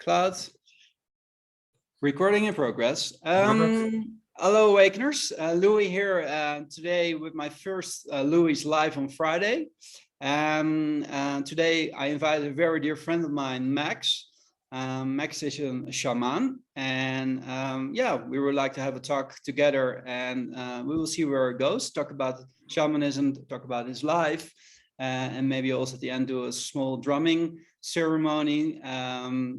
Cloud. Recording in progress. Robert? Hello, Awakeners. Louie here today with my first Louie's Live on Friday. Today I invited a very dear friend of mine, Max. Max is a shaman, and yeah, we would like to have a talk together, and we will see where it goes. Talk about shamanism, talk about his life, and maybe also at the end do a small drumming ceremony.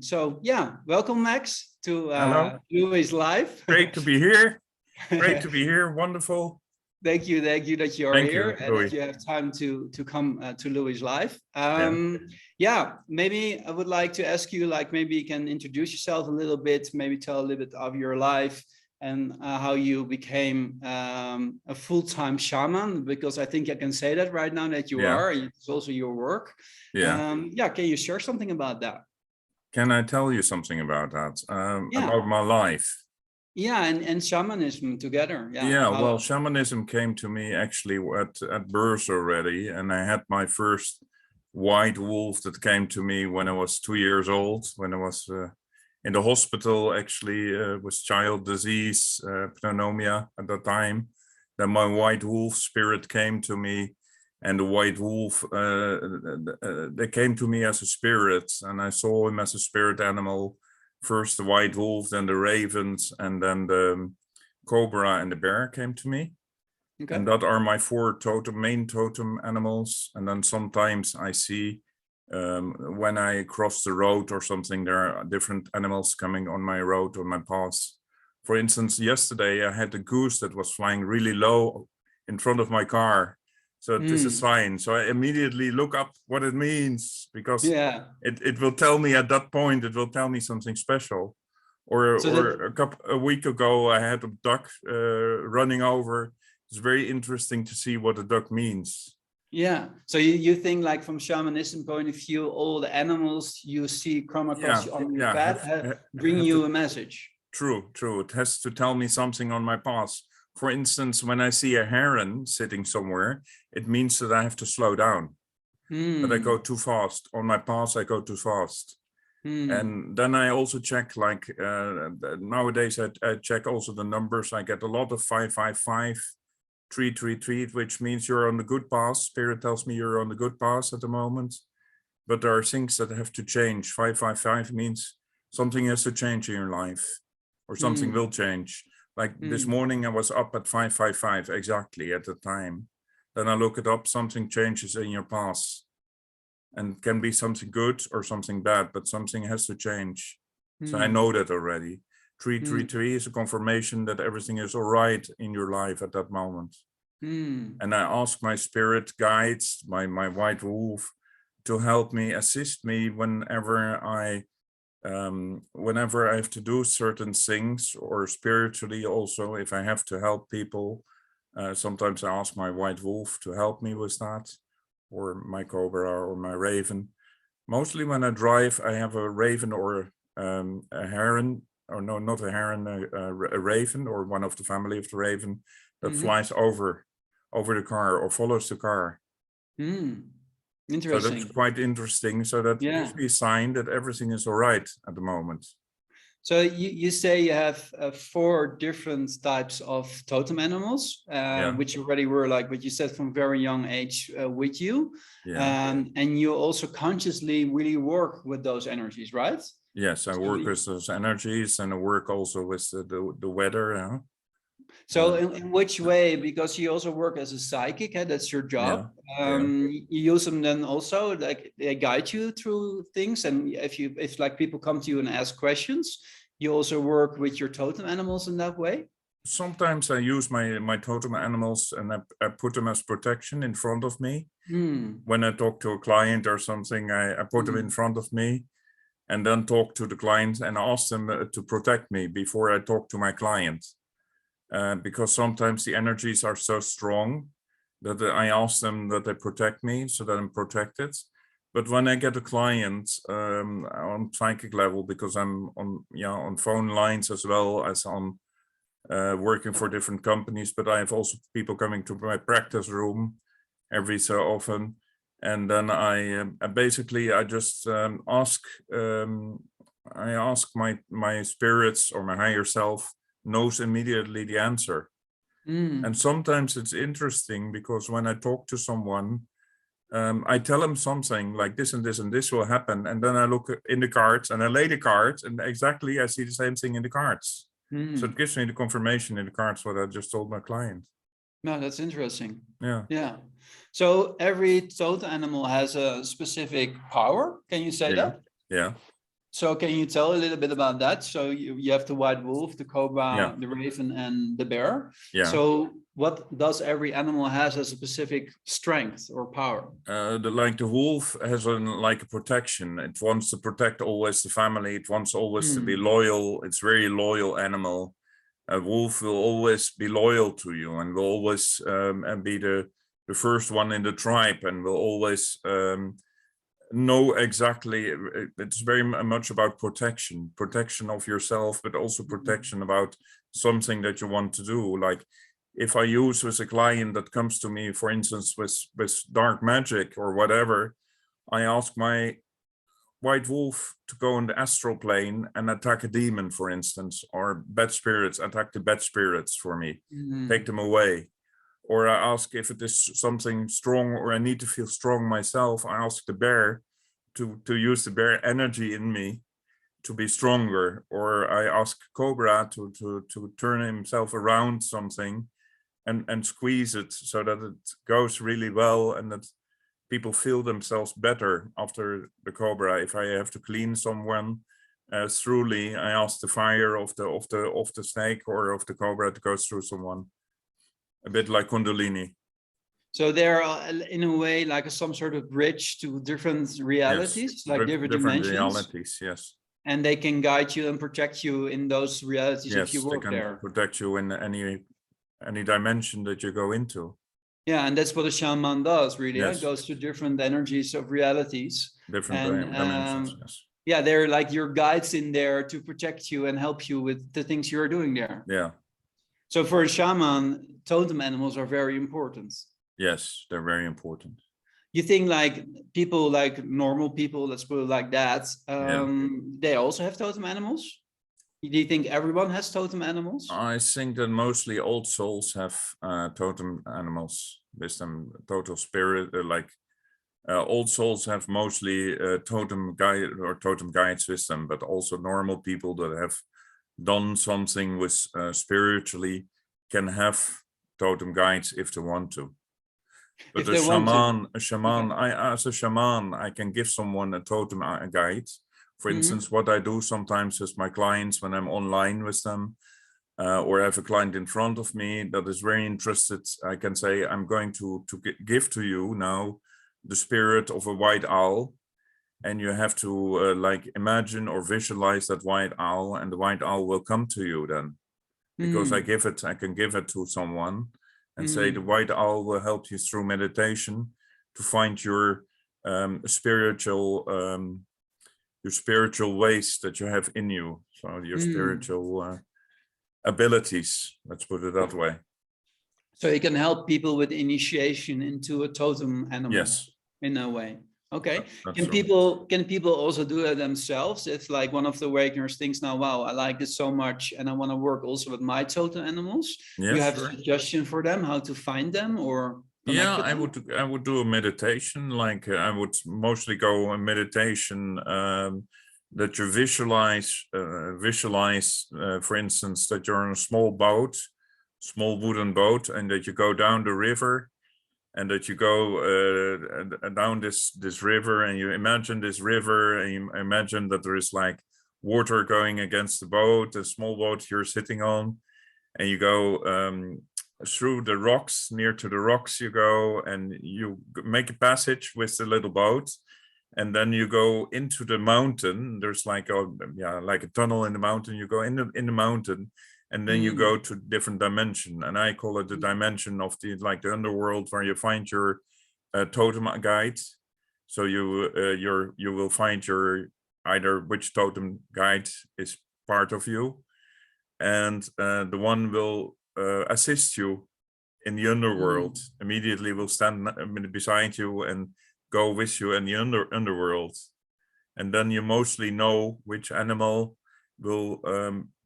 So yeah, welcome, Max, to Louie's Live. Great to be here. Great to be here. Wonderful. Thank you that you are here and that you have time to come to Louie's Live. Yeah, maybe I would like to ask you, like, maybe you can introduce yourself a little bit, maybe tell a little bit of your life and how you became a full-time shaman, because I think I can say that right now that you are. It's also your work. Yeah, can you share something about that? Can I tell you something about that? About my life? Yeah, and shamanism together. Well, shamanism came to me actually at birth already, and I had my first white wolf that came to me when I was 2 years old, when I was in the hospital, actually, with child disease, pneumonia at that time. Then my white wolf spirit came to me, and the white wolf, they came to me as a spirit, and I saw him as a spirit animal. First the white wolf, then the ravens, and then the cobra and the bear came to me. Okay. And that are my four main totem animals. And then sometimes I see when I cross the road or something, there are different animals coming on my road or my path. For instance, yesterday I had a goose that was flying really low in front of my car. So this is fine. So I immediately look up what it means, because it will tell me at that point, it will tell me something special. Or a week ago, I had a duck running over. It's very interesting to see what a duck means. Yeah. So you think, like, from shamanism point of view, all the animals you see come across on your path bring you a message. True. It has to tell me something on my path. For instance, when I see a heron sitting somewhere, it means that I have to slow down. That I go too fast. On my path, I go too fast. And then I also check, like, nowadays I check also the numbers. I get a lot of 555, 333, which means you're on the good path. Spirit tells me you're on the good path at the moment. But there are things that have to change. 555 means something has to change in your life, or something will change. Like this morning, I was up at 555 exactly at the time. Then I look it up, something changes in your path. And can be something good or something bad, but something has to change. So I know that already. 333 is a confirmation that everything is all right in your life at that moment. And I ask my spirit guides, my white wolf, to help me, assist me whenever I have to do certain things, or spiritually also, if I have to help people. Sometimes I ask my white wolf to help me with that, or my cobra or my raven. Mostly when I drive, I have a raven or a heron, or no, not a heron, a raven, or one of the family of the raven that flies over the car or follows the car. Interesting. So that's quite interesting. So that gives me a sign that everything is all right at the moment. So you say you have 4 different types of totem animals, which already were, like what you said, from very young age with you. And you also consciously really work with those energies, right? Yes, I work with those energies, and I work also with the weather. So in which way? Because you also work as a psychic, that's your job. You use them then also, like, they guide you through things. And if like people come to you and ask questions, you also work with your totem animals in that way? Sometimes I use my totem animals, and I put them as protection in front of me. When I talk to a client or something, I put them in front of me, and then talk to the client and ask them to protect me before I talk to my client. Because sometimes the energies are so strong that I ask them that they protect me, so that I'm protected. But when I get a client on psychic level, because I'm on phone lines as well as on working for different companies, but I have also people coming to my practice room every so often. And then I basically just ask I ask my spirits or my higher self knows immediately the answer. And sometimes it's interesting because when I talk to someone, I tell them something like this and this and this will happen. And then I look in the cards and I lay the cards and exactly I see the same thing in the cards. So it gives me the confirmation in the cards what I just told my client. No, that's interesting. Yeah. Yeah. So every totem animal has a specific power. Can you say that? Yeah. So can you tell a little bit about that? So you have the white wolf, the cobra, the raven, and the bear. Yeah. So what does every animal has as a specific strength or power? The wolf has like a protection. It wants to protect always the family. It wants always to be loyal. It's very loyal animal. A wolf will always be loyal to you and will always and be the first one in the tribe and will always know exactly. It's very much about protection of yourself, but also protection about something that you want to do. Like if I use with a client that comes to me, for instance, with dark magic or whatever, I ask my white wolf to go in the astral plane and attack a demon, for instance, or bad spirits, attack the bad spirits for me, take them away. Or I ask if it is something strong or I need to feel strong myself, I ask the bear to use the bear energy in me to be stronger. Or I ask Cobra to turn himself around something and squeeze it so that it goes really well and that people feel themselves better after the Cobra. If I have to clean someone thoroughly, I ask the fire of the snake or of the Cobra to go through someone. A bit like Kundalini. So they're in a way like some sort of bridge to different realities, yes. like different dimensions. Realities, yes. And they can guide you and protect you in those realities if you work there. Yes, they can protect you in any dimension that you go into. Yeah, and that's what a shaman does, really. Yes. It goes to different energies of realities. Different dimensions, yes. Yeah, they're like your guides in there to protect you and help you with the things you're doing there. Yeah. So for a shaman, totem animals are very important. Yes, they're very important. You think like people, like normal people, let's put it like that, they also have totem animals? Do you think everyone has totem animals? I think that mostly old souls have totem animals with them, total spirit, old souls have mostly totem guides with them, but also normal people that have done something with spiritually can have totem guides if they want to. But a shaman, okay. As a shaman, I can give someone a totem guide. For instance, what I do sometimes with my clients when I'm online with them, or I have a client in front of me that is very interested, I can say, I'm going to give to you now the spirit of a white owl. And you have to like imagine or visualize that white owl, and the white owl will come to you then. Because I can give it to someone and say the white owl will help you through meditation to find your spiritual ways that you have in you. So your spiritual abilities, let's put it that way. So you can help people with initiation into a totem animal. Yes. In a way. Okay. Can people also do it themselves? It's like one of the awakeners thinks now, wow, I like this so much and I want to work also with my totem animals. Yes, you have a suggestion for them how to find them or I would do a meditation. Like I would mostly go a meditation that you visualize, for instance, that you're on a small wooden boat, and that you go down the river. And that you go down this river, and you imagine this river, and you imagine that there is like water going against the boat, a small boat you're sitting on, and you go through the rocks. Near to the rocks you go, and you make a passage with the little boat, and then you go into the mountain. There's like a tunnel in the mountain. You go in the mountain. And then you go to different dimension, and I call it the dimension of the underworld, where you find your totem guide. So you will find your either which totem guide is part of you, and the one will assist you in the underworld. Immediately will stand beside you and go with you in the underworld. and then you mostly know which animal will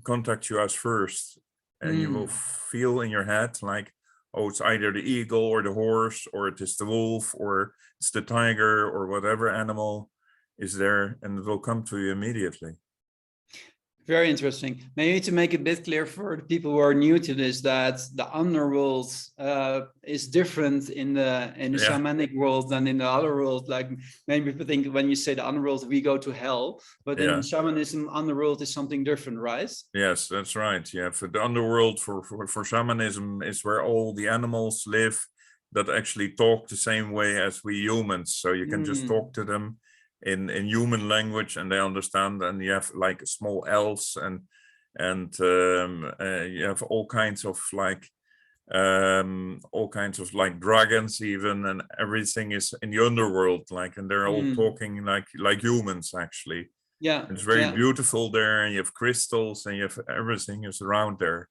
contact you as first, and you will feel in your head like, oh, it's either the eagle or the horse, or it is the wolf, or it's the tiger, or whatever animal is there, and it will come to you immediately. Very interesting. Maybe to make it a bit clear for the people who are new to this, that the underworld is different in the shamanic world than in the other world. Like many people think when you say the underworld, we go to hell, but in shamanism, underworld is something different, right? Yes, that's right. Yeah, for the underworld for shamanism is where all the animals live that actually talk the same way as we humans. So you can just talk to them in human language and they understand, and you have like small elves and you have all kinds of like dragons even, and everything is in the underworld, like, and they're all talking like humans actually. Yeah, it's very beautiful there, and you have crystals and you have everything is around there.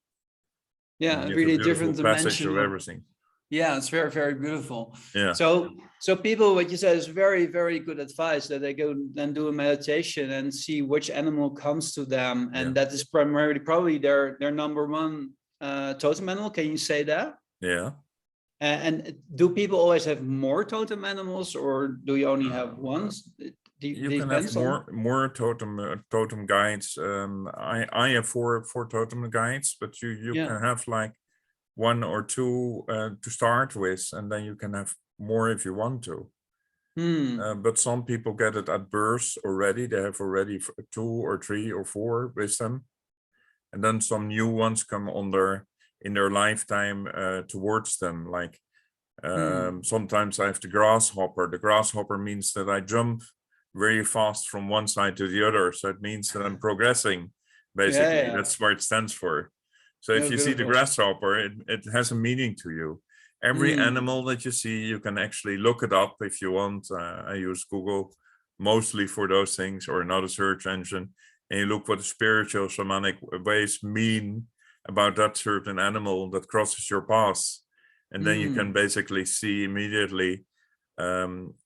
Yeah, really different dimension of everything. Yeah, it's very, very beautiful. Yeah. So people, what you said is very, very good advice, that they go and do a meditation and see which animal comes to them, and that is primarily probably their number one totem animal. Can you say that? Yeah. And do people always have more totem animals, or do you only have one? You can have more totem guides. I have four totem guides, but you can have like one or two to start with, and then you can have more if you want to. But some people get it at birth already. They have already 2 or 3 or 4 with them, and then some new ones come in their lifetime towards them. Like sometimes I have the grasshopper. The grasshopper means that I jump very fast from one side to the other, so it means that I'm progressing. Basically, that's what it stands for. So if you see the grasshopper, it has a meaning to you. Every animal that you see, you can actually look it up if you want. I use Google mostly for those things, or another search engine, and you look what the spiritual shamanic ways mean about that certain animal that crosses your path. And then you can basically see immediately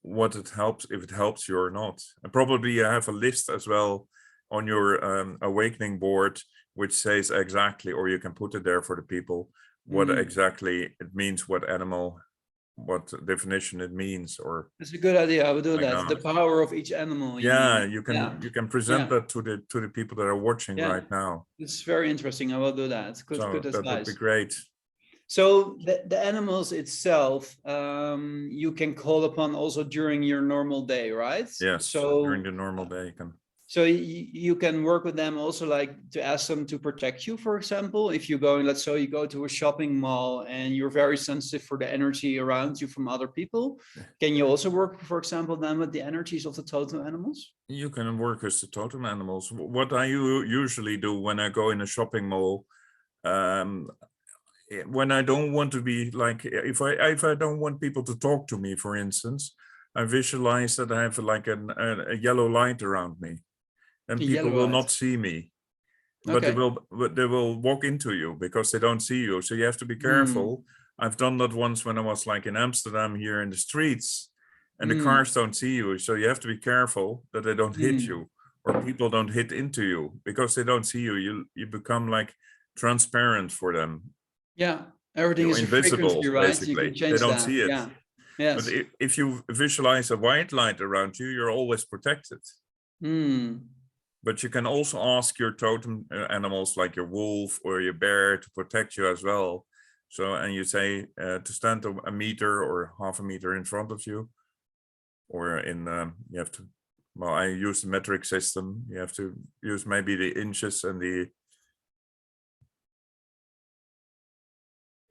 what it helps, if it helps you or not. And probably you have a list as well on your awakening board, which says exactly, or you can put it there for the people, what exactly it means, what animal, what definition it means. Or it's a good idea. I will do that. The power of each animal. You can present that to the people that are watching right now. It's very interesting. I will do that. Good advice. That would be great. So the animals itself, you can call upon also during your normal day, right? Yes. So during the normal day, you can. So you can work with them also, like to ask them to protect you, for example, if you're going, let's say you go to a shopping mall and you're very sensitive for the energy around you from other people. Can you also work, for example, then with the energies of the totem animals? You can work with the totem animals. What I usually do when I go in a shopping mall, when I don't want to be like, if I don't want people to talk to me, for instance, I visualize that I have like a yellow light around me. And people will not see me, but they will walk into you because they don't see you. So you have to be careful. I've done that once when I was like in Amsterdam here in the streets, and the cars don't see you. So you have to be careful that they don't hit you, or people don't hit into you, because they don't see you. You become like transparent for them. Yeah, everything is invisible, right? Basically. You can change they don't that. see it. Yeah. Yes. But if you visualize a white light around you, you're always protected. But you can also ask your totem animals, like your wolf or your bear, to protect you as well. So, and you say to stand a meter or half a meter in front of you, or you have to, well, I use the metric system. You have to use maybe the inches and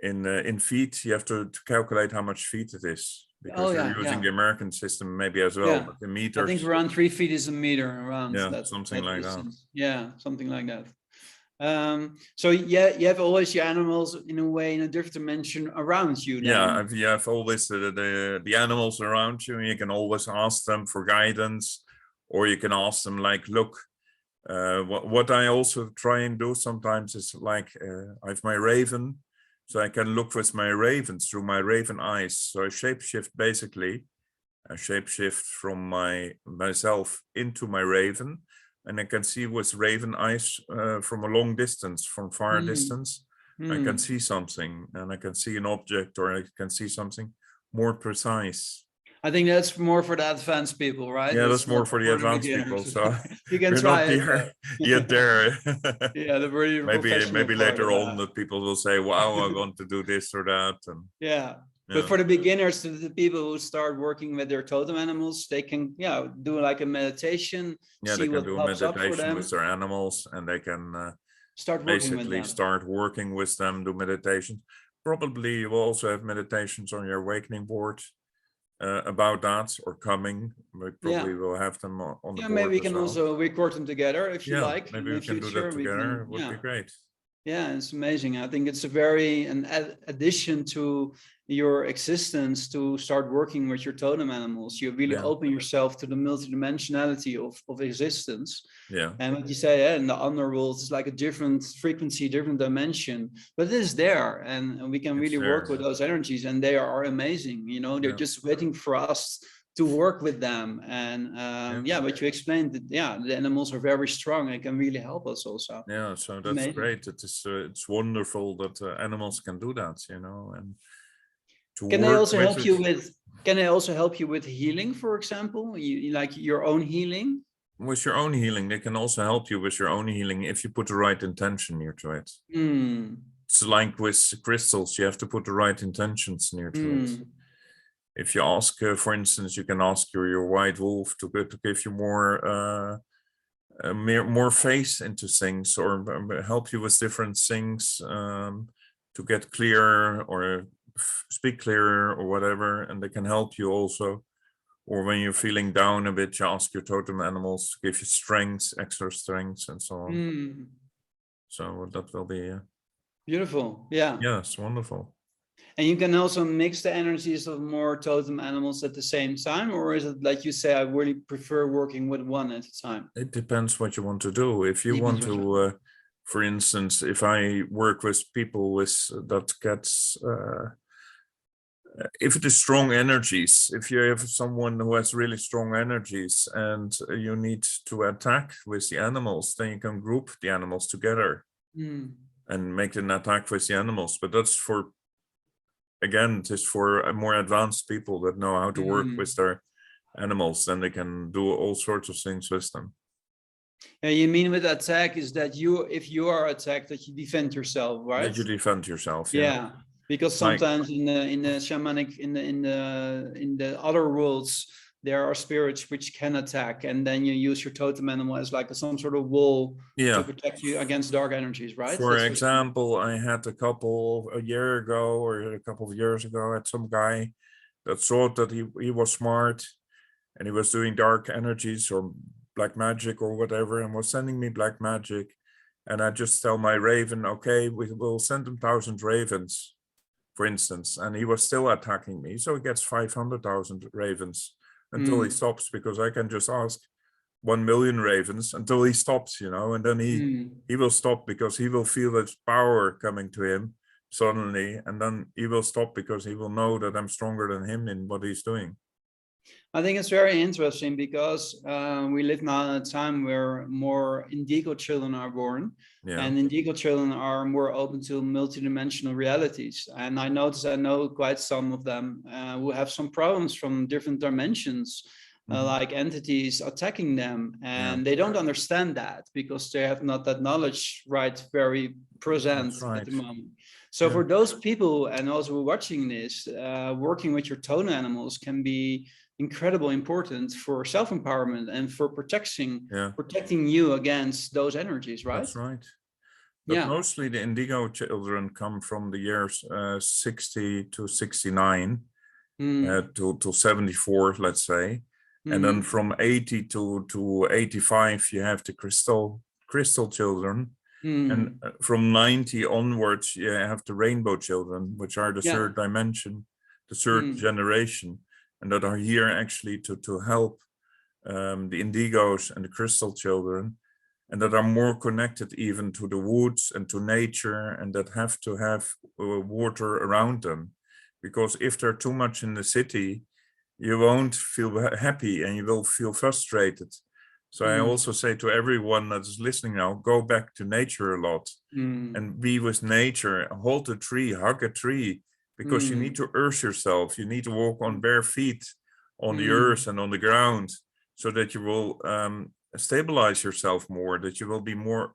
in feet. You have to calculate how much feet it is. Because you're using the American system maybe as well, but the meters. I think around 3 feet is a meter around. Something like that. Yeah, something like that. So you have always your animals in a way in a different dimension around you. Then. You have always the animals around you, and you can always ask them for guidance, or you can ask them like, look. What I also try and do sometimes is like I have my raven. So I can look with my ravens through my raven eyes. So I shapeshift basically shapeshift from myself into my raven, and I can see with raven eyes from a long distance, from far distance. I can see something, and I can see an object, or I can see something more precise. I think that's more for the advanced people, right? Yeah, that's more for the advanced people. beginners. So You can we're try not it. yet there. Yeah, the very professional maybe part later of on that people will say, "Wow, I want to do this or that." And yeah. But for the beginners, to the people who start working with their totem animals, they can do like a meditation. Yeah, see they can what do a pops up for meditation them. with their animals, and they can Start working with basically them. start working with them, do meditation. Probably you will also have meditations on your awakening board about that, or coming. We probably will have them on the board. Maybe we can also record them together if you like. Maybe we can do that together. It would be great. Yeah, it's amazing. I think it's an addition to your existence to start working with your totem animals. You really open yourself to the multidimensionality of existence. Yeah. And what you say, in the underworld, it's like a different frequency, different dimension, but it is there, and we can really work with those energies, and they are amazing. They're just waiting for us to work with them. And but you explained that the animals are very strong and can really help us also. Yeah, so that's great. It's wonderful that animals can do that, and can they also help you with healing, for example, like your own healing? With your own healing, they can also help you with your own healing if you put the right intention near to it. It's like with crystals, you have to put the right intentions near to it. If you ask, for instance, you can ask your white wolf to give you more faith into things, or help you with different things to get clearer or speak clearer or whatever, and they can help you also. Or when you're feeling down a bit, you ask your totem animals to give you strength, extra strength, and so on. So that will be beautiful. Yeah. Yes, wonderful. And you can also mix the energies of more totem animals at the same time, or is it like you say, I really prefer working with one at a time? It depends what you want to do. If you want to, for instance, if I work with people that gets, if it is strong energies, if you have someone who has really strong energies and you need to attack with the animals, then you can group the animals together and make an attack with the animals. But that's it is for more advanced people that know how to work with their animals. Then they can do all sorts of things with them. Yeah, you mean with attack is that if you are attacked, that you defend yourself, right? That you defend yourself. Yeah, because sometimes in the shamanic, in the other worlds, there are spirits which can attack, and then you use your totem animal as like some sort of wall to protect you against dark energies, right? For example, I had a year ago or a couple of years ago, I had some guy that thought that he was smart and he was doing dark energies or black magic or whatever, and was sending me black magic. And I just tell my raven, okay, we will send him 1,000 ravens, for instance, and he was still attacking me. So he gets 500,000 ravens until he stops, because I can just ask 1 million ravens until he stops, and then he will stop, because he will feel that power coming to him suddenly, and then he will stop because he will know that I'm stronger than him in what he's doing. I think it's very interesting because we live now in a time where more indigo children are born, and indigo children are more open to multidimensional realities. And I know quite some of them who have some problems from different dimensions, like entities attacking them, and they don't understand that because they have not that knowledge very present at the moment. So for those people, and also watching this, working with your totem animals can be incredibly important for self-empowerment and for protecting you against those energies, right? That's right. But mostly the indigo children come from the years 60 to 69 to 74, let's say. And then from 80 to 85, you have the crystal children. And from 90 onwards, you have the rainbow children, which are the third dimension, the third generation, and that are here actually to help the indigos and the crystal children, and that are more connected even to the woods and to nature, and that have to have water around them. Because if they're too much in the city, you won't feel happy and you will feel frustrated. So I also say to everyone that is listening now, go back to nature a lot and be with nature, hold a tree, hug a tree, because you need to earth yourself. You need to walk on bare feet on the earth and on the ground, so that you will stabilize yourself more, that you will be more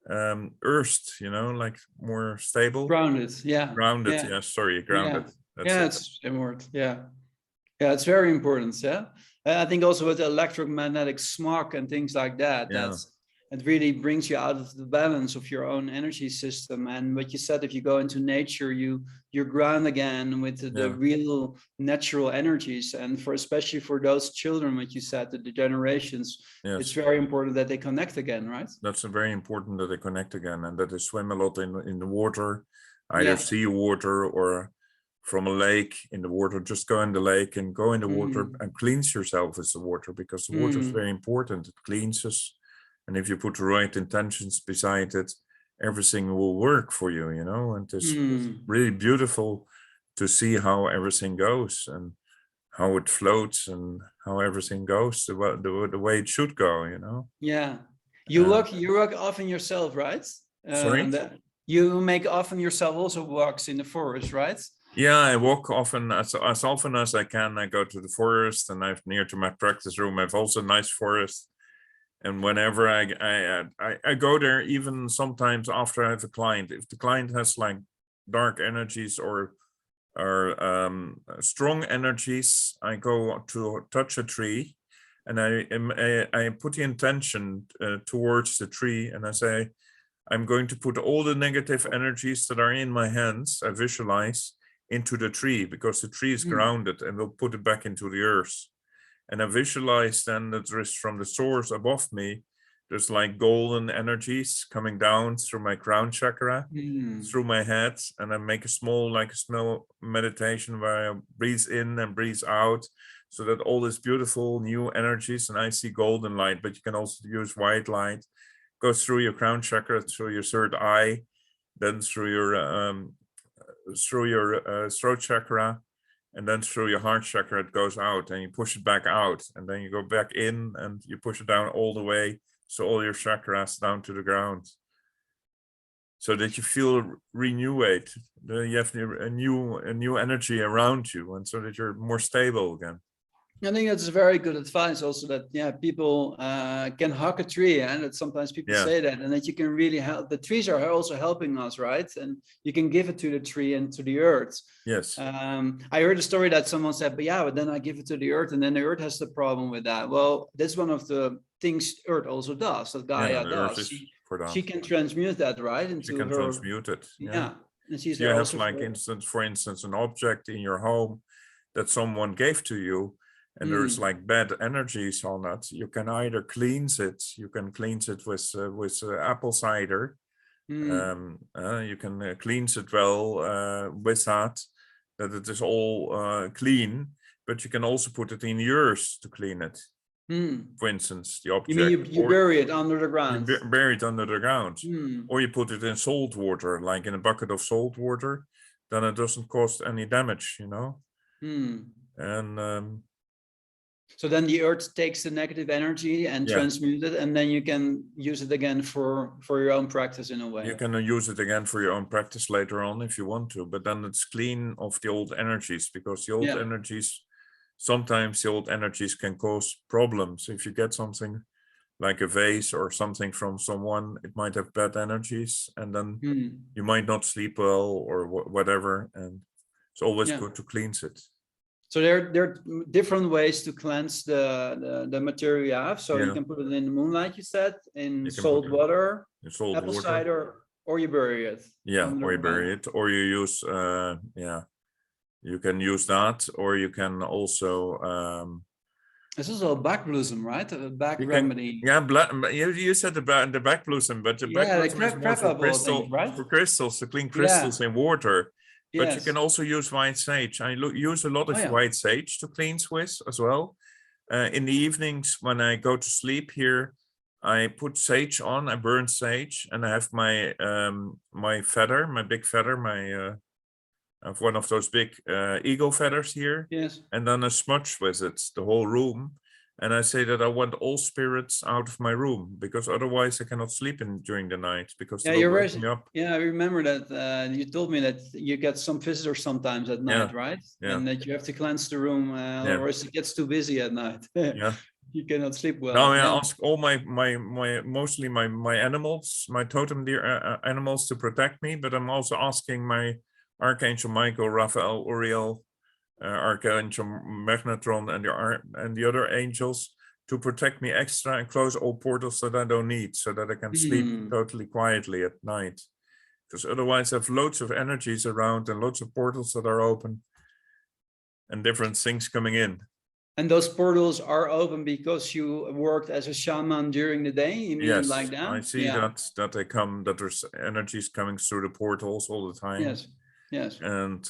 earthed, you know, like more stable. Grounded, yeah. Grounded, Yeah. Sorry, grounded. Yeah, it's important. Yeah. Yeah, it's very important. Yeah. I think also with the electromagnetic smog and things like that, it really brings you out of the balance of your own energy system. And what you said, if you go into nature, you're ground again with the real natural energies. And especially for those children, what you said, the generations, it's very important that they connect again, right? That's very important, that they connect again, and that they swim a lot in the water, either sea water or from a lake in the water. Just go in the lake and go in the water and cleanse yourself with the water, because the water is very important. It cleanses, and if you put the right intentions beside it, everything will work for you, you know. And it's really beautiful to see how everything goes and how it floats and how everything goes the way it should go, you know. You work often yourself, right? Sorry? You make often yourself also walks in the forest, right? Yeah, I walk often, as often as I can. I go to the forest, and I've near to my practice room, I've also a nice forest. And whenever I go there, even sometimes after I have a client, if the client has like dark energies or strong energies, I go to touch a tree, and I put the intention towards the tree, and I say, I'm going to put all the negative energies that are in my hands, I visualize, into the tree, because the tree is grounded, and we'll put it back into the earth. And I visualize then that there is, from the source above me, there's like golden energies coming down through my crown chakra, through my head, and I make a small meditation where I breathe in and breathe out, so that all these beautiful new energies, and I see golden light, but you can also use white light, goes through your crown chakra, through your third eye, then through your throat chakra, and then through your heart chakra it goes out, and you push it back out, and then you go back in and you push it down all the way, so all your chakras down to the ground, so that you feel renewed. You have a new energy around you, and so that you're more stable again. I think that's very good advice also, that people can hug a tree, and that sometimes people say that, and that you can really help. The trees are also helping us, right? And you can give it to the tree and to the earth. Yes. I heard a story that someone said, but then I give it to the earth, and then the earth has the problem with that. Well, that's one of the things earth also does, that Gaia does. She can transmute that, right? Into she can transmute it. And she's you there have also for instance, an object in your home that someone gave to you, and there's like bad energies on it. You can either cleanse it. You can cleanse it with apple cider. You can cleanse it well with that it is all clean. But you can also put it in yours to clean it. For instance, the object. You mean you bury it under the ground? You bury it under the ground, or you put it in salt water, like in a bucket of salt water. Then it doesn't cause any damage, you know. And so then the earth takes the negative energy and transmutes it, and then you can use it again for your own practice in a way. You can use it again for your own practice later on if you want to, but then it's clean of the old energies, because the old energies, sometimes the old energies can cause problems. If you get something like a vase or something from someone, it might have bad energies, and then you might not sleep well or whatever, and it's always good to cleanse it. So there are different ways to cleanse the material you have. So you can put it in the moonlight, you said, in salt water, apple cider, or you bury it. Or you bury it, or you use you can use that, or you can also this is a back blossom, right? A back remedy. You said the back blossom, but the back blossom is more for crystal, right? For crystals, to clean crystals in water. But you can also use white sage. I use a lot of white sage to cleanse with as well. In the evenings when I go to sleep here, I put sage on. I burn sage, and I have my my feather, my big feather, my of one of those big eagle feathers here. Yes. And then a smudge with it, the whole room. And I say that I want all spirits out of my room, because otherwise I cannot sleep during the night, because they will wake me up. Yeah, I remember that you told me that you get some visitors sometimes at night, right? Yeah. And that you have to cleanse the room, otherwise it gets too busy at night. Yeah. You cannot sleep well. Now I ask all my mostly my animals, my totem deer animals, to protect me, but I'm also asking my Archangel Michael, Raphael, Uriel, Archangel Magnetron, and the other angels to protect me extra and close all portals that I don't need, so that I can sleep totally quietly at night. Because otherwise I have loads of energies around and loads of portals that are open and different things coming in. And those portals are open because you worked as a shaman during the day? You mean Yes, like that? I see that they come, that there's energies coming through the portals all the time. Yes, yes. And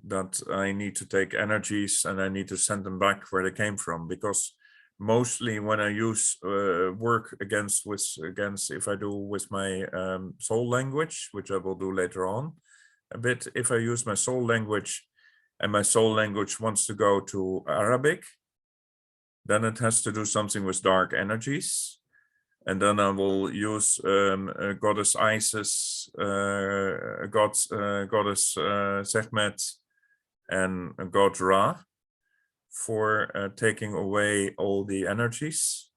that I need to take energies and I need to send them back where they came from, because mostly when I use work against if I do with my soul language, which I will do later on a bit, if I use my soul language and my soul language wants to go to Arabic, then it has to do something with dark energies. And then I will use goddess Isis, goddess Sekhmet, and god Ra for taking away all the energies.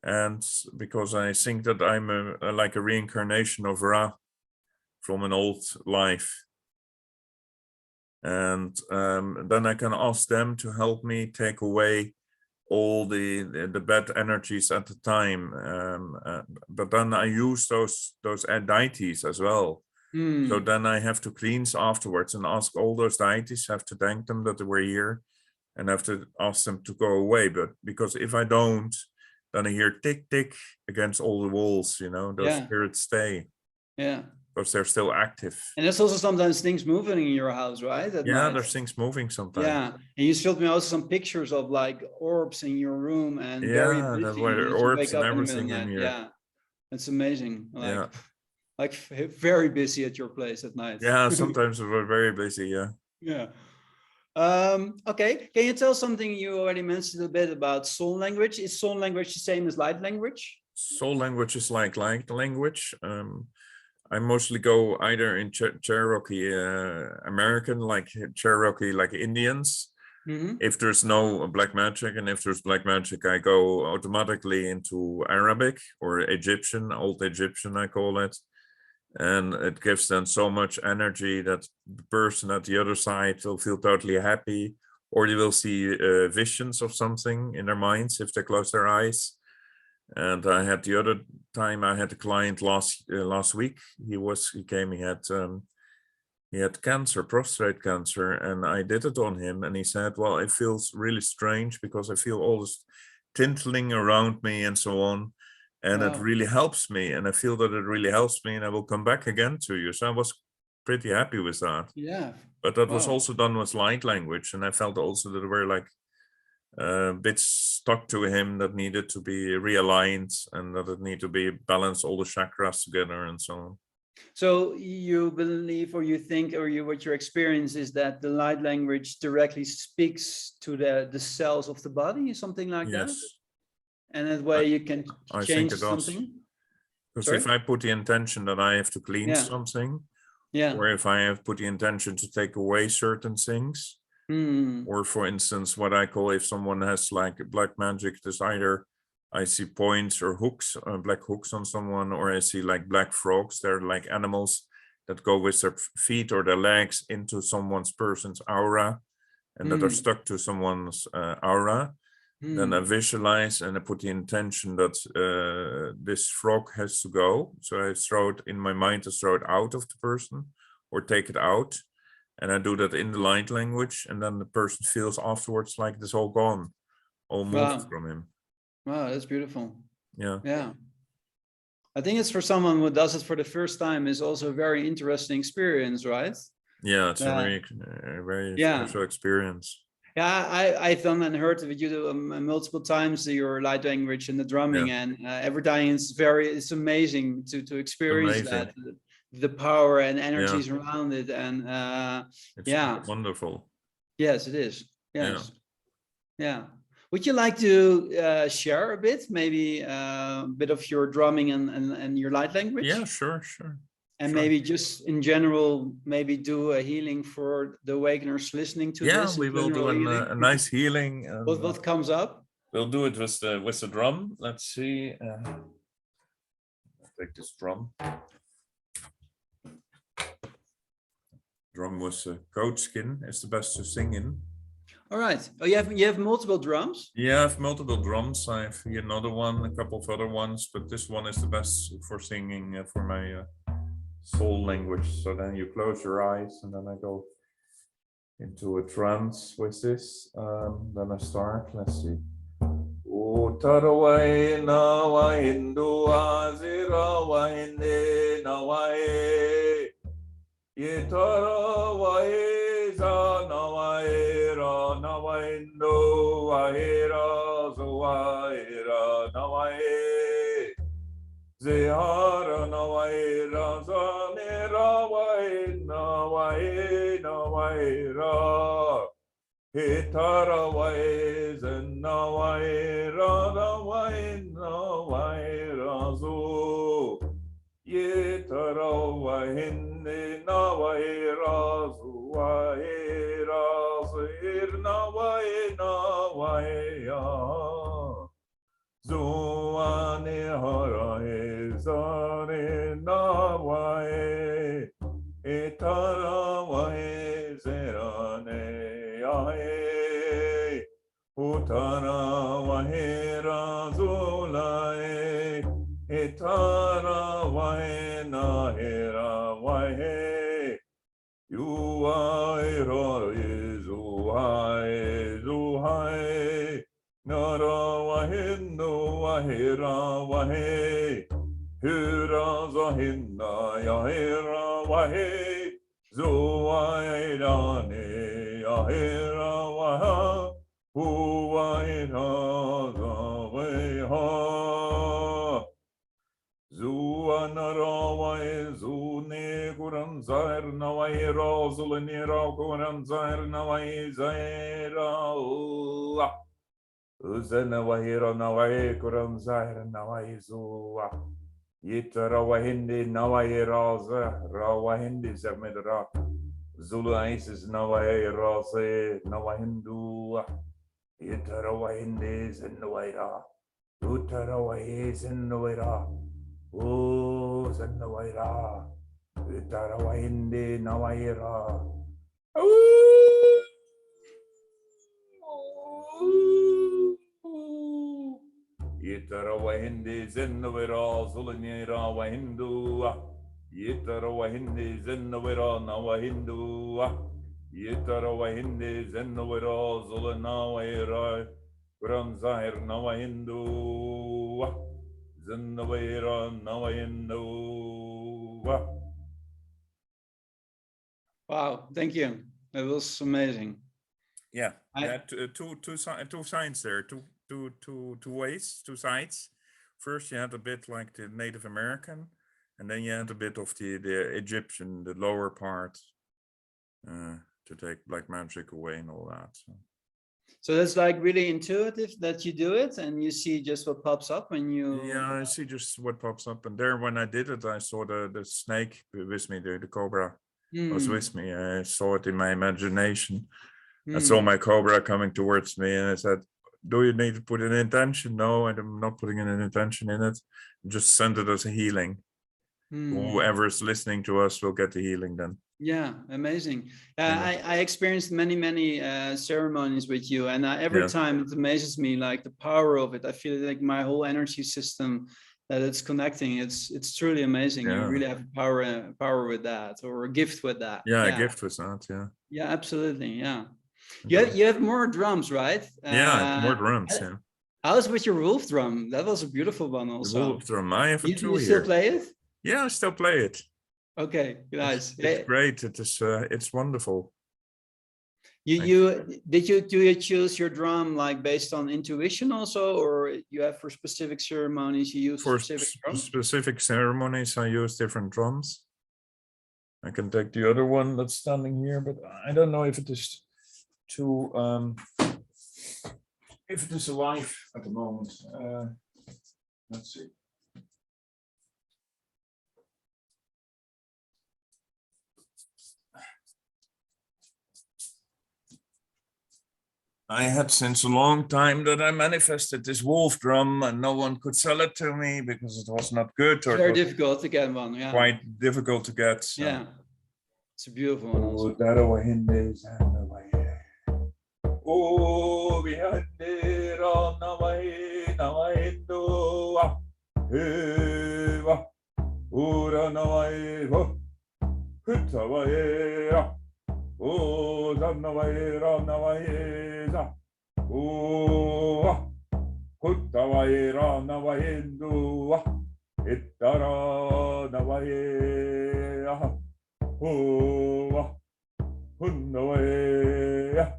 And because I think that I'm like a reincarnation of Ra from an old life. And then I can ask them to help me take away all the bad energies at the time. But then I use those deities as well. So then I have to cleanse afterwards and ask all those deities, have to thank them that they were here and have to ask them to go away. But because if I don't, then I hear tick, tick against all the walls, those spirits stay. Yeah. Because they're still active. And there's also sometimes things moving in your house, right? There's things moving sometimes. Yeah, and you showed me also some pictures of like orbs in your room and very busy. Orbs and everything in here. Yeah, it's amazing. Like very busy at your place at night. Yeah, sometimes we're very busy. Yeah. Yeah. Okay, can you tell something you already mentioned a bit about soul language? Is soul language the same as light language? Soul language is like light language. I mostly go either in Cherokee American, like Cherokee, like Indians. If there's no black magic, and if there's black magic, I go automatically into Arabic or Egyptian, old Egyptian, I call it. And it gives them so much energy that the person at the other side will feel totally happy, or they will see visions of something in their minds if they close their eyes. And I had the other time I had a client last week. He had cancer, prostate cancer, and I did it on him. And he said, well, it feels really strange because I feel all this tinkling around me and so on. And it really helps me. And I feel that it really helps me and I will come back again to you. So I was pretty happy with that. Yeah. But that was also done with light language. And I felt also that there were like bits stuck to him that needed to be realigned and that it needed to be balanced, all the chakras together and so on. So you believe, or you think, or what your experience is that the light language directly speaks to the cells of the body, something like that? And that way you can change something? Because if I put the intention that I have to clean something, or if I have put the intention to take away certain things, or for instance, what I call, if someone has like black magic, there's either I see points or hooks, black hooks on someone, or I see like black frogs. They're like animals that go with their feet or their legs into person's aura, and that are stuck to someone's aura. Then I visualize and I put the intention that this frog has to go. So I throw it in my mind to throw it out of the person or take it out. And I do that in the light language, and then the person feels afterwards like it's all gone, all moved from him. Wow, that's beautiful. Yeah. Yeah. I think it's for someone who does it for the first time is also a very interesting experience, right? Yeah, it's a very special experience. Yeah, I've done and heard of it. You do multiple times your light language and the drumming, and every time it's amazing to experience that. the power and energies around it, and it's wonderful. Yes, it is. Yes. Yeah. Would you like to share a bit, maybe a bit of your drumming and your light language? Yeah, sure. And maybe just in general, maybe do a healing for the awakeners listening to this. Yeah, we will do a nice healing. What comes up? We'll do it with the drum. Let's see. Take this drum. Drum was goat skin. It's the best to sing in. All right. Oh, you have multiple drums? Yeah, I have multiple drums. I have here another one, a couple of other ones, but this one is the best for singing for my soul language. So then you close your eyes, and then I go into a trance with this. Then I start. Let's see. Utarawai nawa hindu azirawa hindi nawae yitarawai za nawaira nawaindo ahira zuwaira nawae zihara nawaira zanira nawae nawaira Hitarawai zenawai radawai nawai razu Yitarawai hindi nawai razu wai razir nawai nawai ya Zuani harai zani nawai Hitarawai zerane Utara wahera zulai Itara wahena hera wahe Yuaira izuhai zuhai Nara wahenu wahera wahe Hira zahinna yahera wahe Zuairane yahera waha Zuanarawai Zune Guran Zair Nawai Rozulanira Guran Zair Nawai Zaira Uzenawahira Nawai Guran Zair Nawai Zua Yitarawahindi Nawai Raza Rawahindi Zamidra Zulu Isis Nawai Raza Nawahindu Yitarawahindi Zenwaira Utarawai Zenwaira Oh, Zenwaira Yitarawahindi Nawaira Yitarawahindi Zenwaira Zulunira Wahindu Yitarawahindi Zenwira Nawahindu Yitarawahindi Zenwira Zulunawira Granzahir Nawahindu Zenwira Nawahindu. Wow, thank you. That was amazing. Yeah, two sides there, two ways, two sides. First, you had a bit like the Native American, and then you had a bit of the Egyptian, the lower part, to take black magic away and all that. So that's like really intuitive that you do it, and you see just what pops up when you. Yeah, I see just what pops up, and there when I did it, I saw the snake with me, the cobra was with me. I saw it in my imagination. I saw my cobra coming towards me, and I said, "Do you need to put an intention?" No, I'm not putting an intention in it. Just send it as a healing. Whoever is listening to us will get the healing then. Yeah, amazing. I experienced many ceremonies with you, and every time it amazes me, like the power of it. I feel like my whole energy system that it's connecting. It's truly amazing. You really have power with that, or a gift with that. Yeah, a gift with that. Yeah. Yeah, absolutely. Yeah. You have more drums, right? More drums. Yeah. How's with your wolf drum? That was a beautiful one also. The wolf drum. I have a two here. You still play it? Yeah, I still play it. Okay, nice. It's great. It's wonderful. Do you choose your drum like based on intuition also, or you have for specific ceremonies you use for specific drums? Specific ceremonies I use different drums. I can take the other one that's standing here, but I don't know if it is too if it is alive at the moment. Let's see. I had since a long time that I manifested this wolf drum, and no one could sell it to me because it was not good. Or very difficult to get one. Yeah. Quite difficult to get. So. Yeah. It's a beautiful one. Also. Oh, behind it on the way, now I do. Eva, Ura, now I go. Hutaway. Oh, Zanaway, Ranaway. Oh, Hutaway, Ranaway, do. Itara, Naway. Oh, Hundaway.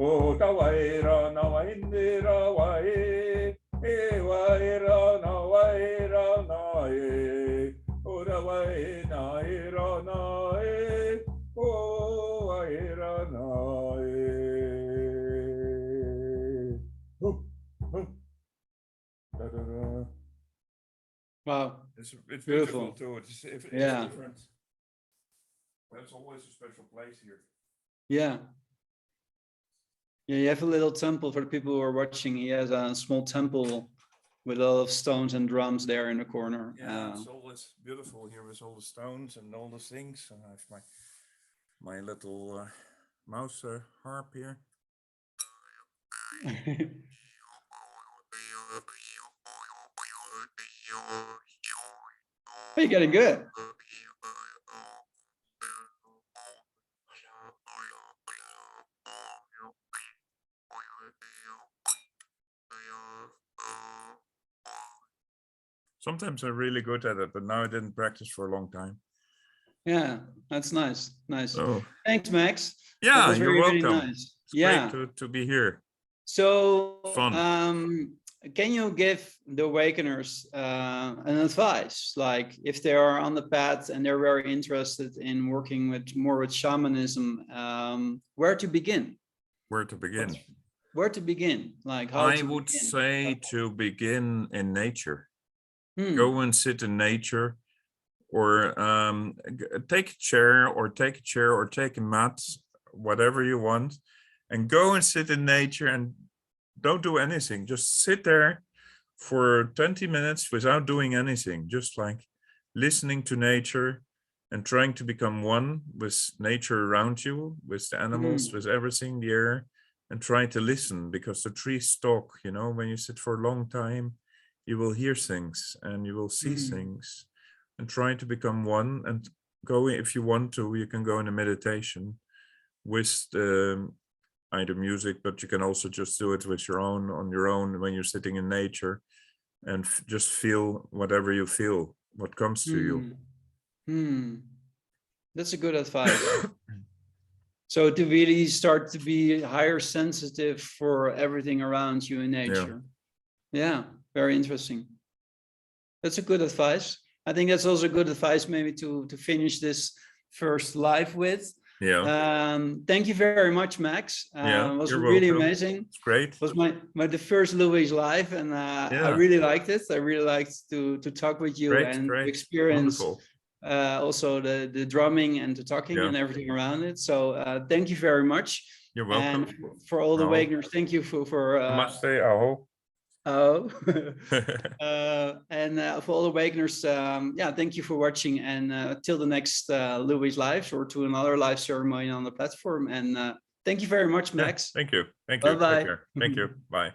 Oh, Tawaira, Nawaindira, Wae, Ewaira, Nawaira, Nae, O Nawae, Naira, Nae, O Waira, Nae. Wow. It's beautiful too. It's yeah. different. But it's always a special place here. Yeah. Yeah, you have a little temple for the people who are watching. He has a small temple with a lot of stones and drums there in the corner. Yeah, it's always beautiful here with all the stones and all the things. And I have my little mouse harp here. You're getting good. Sometimes I'm really good at it, but now I didn't practice for a long time. Yeah, that's nice. Nice. Oh. Thanks, Max. Yeah, you're really, welcome. Really nice. It's great to be here. So, Fun. Can you give the awakeners an advice? Like if they are on the path and they're very interested in working with shamanism, where to begin? Where to begin? Where to begin? Like how I would say to begin in nature. Go and sit in nature, or take a chair or take a mat, whatever you want, and go and sit in nature and don't do anything. Just sit there for 20 minutes without doing anything, just like listening to nature and trying to become one with nature around you, with the animals, with everything, the air, and try to listen, because the trees talk, you know. When you sit for a long time, you will hear things and you will see things, and try to become one. And go, if you want to, you can go in a meditation with either music, but you can also just do it with on your own when you're sitting in nature, and just feel whatever you feel, what comes to you. That's a good advice. So to really start to be higher sensitive for everything around you in nature. Yeah, very interesting. That's a good advice. I think that's also good advice maybe to finish this first live with. Yeah. Thank you very much, Max. Yeah, it was you're really welcome. amazing. It's great. It was the first Louie's live, and I really liked it. I really liked to talk with you and experience also the drumming and the talking and everything around it. So thank you very much. You're welcome. And for all the awakeners, thank you for Namaste, aho. Oh, and for all the awakeners, thank you for watching, and till the next Louie's lives, or to another live ceremony on the platform. And thank you very much, Max. Thank you. Thank you. Bye-bye. Take care. Thank you. Bye.